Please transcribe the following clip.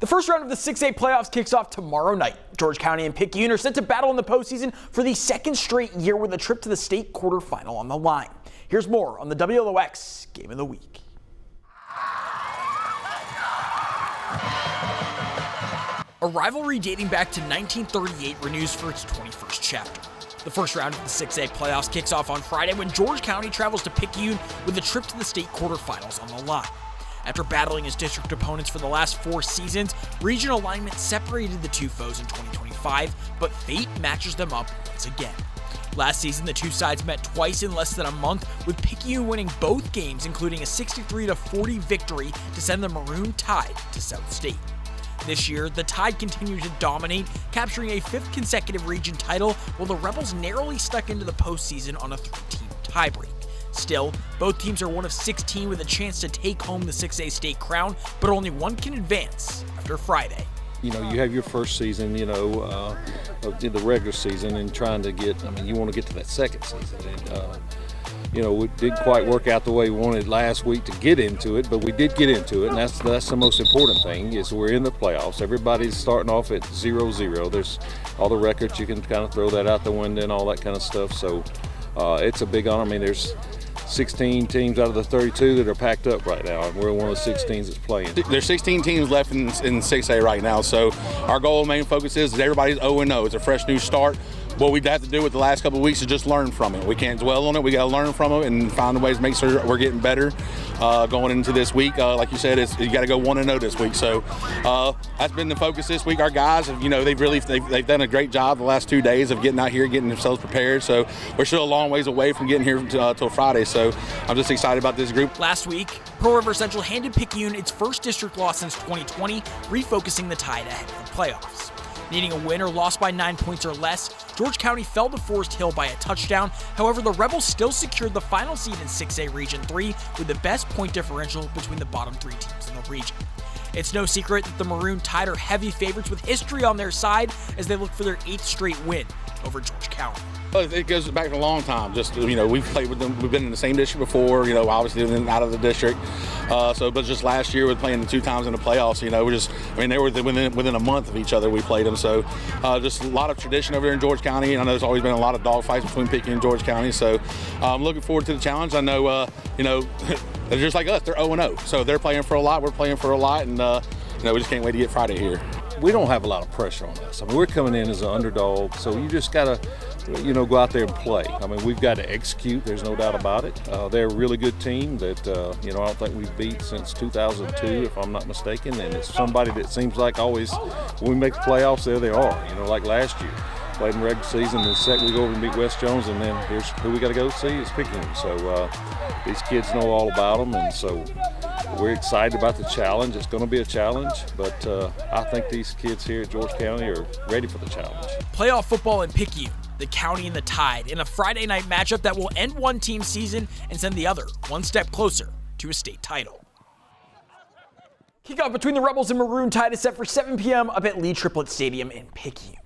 The first round of the 6A playoffs kicks off tomorrow night. George County and Picayune are set to battle in the postseason for the second straight year with a trip to the state quarterfinal on the line. Here's more on the WLOX Game of the Week. A rivalry dating back to 1938 renews for its 21st chapter. The first round of the 6A playoffs kicks off on Friday when George County travels to Picayune with a trip to the state quarterfinals on the line. After battling his district opponents for the last 4 seasons, regional alignment separated the two foes in 2025, but fate matches them up once again. Last season, the two sides met twice in less than a month, with Picayune winning both games, including a 63-40 victory to send the Maroon Tide to South State. This year, the Tide continued to dominate, capturing a 5th consecutive region title, while the Rebels narrowly stuck into the postseason on a 3-team tiebreak. Still, both teams are one of 16 with a chance to take home the 6A state crown, but only one can advance after Friday. You know, you have your first season, of the regular season, and trying to get, you want to get to that second season. And, it didn't quite work out the way we wanted last week to get into it, but we did get into it, and that's the most important thing, is we're in the playoffs. Everybody's starting off at 0-0. There's all the records, you can kind of throw that out the window and all that kind of stuff. So it's a big honor. There's 16 teams out of the 32 that are packed up right now, and we're one of the 16 that's playing. There's 16 teams left in 6A right now, so our goal, main focus is everybody's 0-0. It's a fresh new start. What we'd have to do with the last couple of weeks is just learn from it. We can't dwell on it. We got to learn from it and find ways to make sure we're getting better going into this week. Like you said, you got to go 1-0 this week. So that's been the focus this week. Our guys have, they've done a great job the last 2 days of getting out here, getting themselves prepared. So we're still a long ways away from getting here till Friday. So I'm just excited about this group. Last week, Pearl River Central handed Picayune its first district loss since 2020, refocusing the Tide ahead of the playoffs. Needing a win or loss by 9 points or less, George County fell to Forest Hill by a touchdown. However, the Rebels still secured the final seed in 6A Region 3 with the best point differential between the bottom 3 teams in the region. It's no secret that the Maroon Tide are heavy favorites with history on their side as they look for their 8th straight win over George County. It goes back a long time. We've played with them. We've been in the same district before. Obviously out of the district. But just last year, with playing 2 times in the playoffs, they were within a month of each other. We played them. So just a lot of tradition over here in George County. I know there's always been a lot of dogfights between Picayune and George County. So I'm looking forward to the challenge. I know, they're just like us. They're 0-0. So they're playing for a lot. We're playing for a lot, and we just can't wait to get Friday here. We don't have a lot of pressure on us. we're coming in as an underdog, so you just got to, go out there and play. We've got to execute. There's no doubt about it. They're a really good team that, I don't think we've beat since 2002, if I'm not mistaken. And it's somebody that seems like always, when we make the playoffs, there they are. Like last year. Played in regular season, and the second we go over and beat West Jones, and then here's who we got to go see is Picayune. So these kids know all about them, and so we're excited about the challenge. It's going to be a challenge, but I think these kids here at George County are ready for the challenge. Playoff football in Picayune, the County and the Tide, in a Friday night matchup that will end one team's season and send the other one step closer to a state title. Kickoff between the Rebels and Maroon Tide is set for 7 p.m. up at Lee Triplett Stadium in Picayune.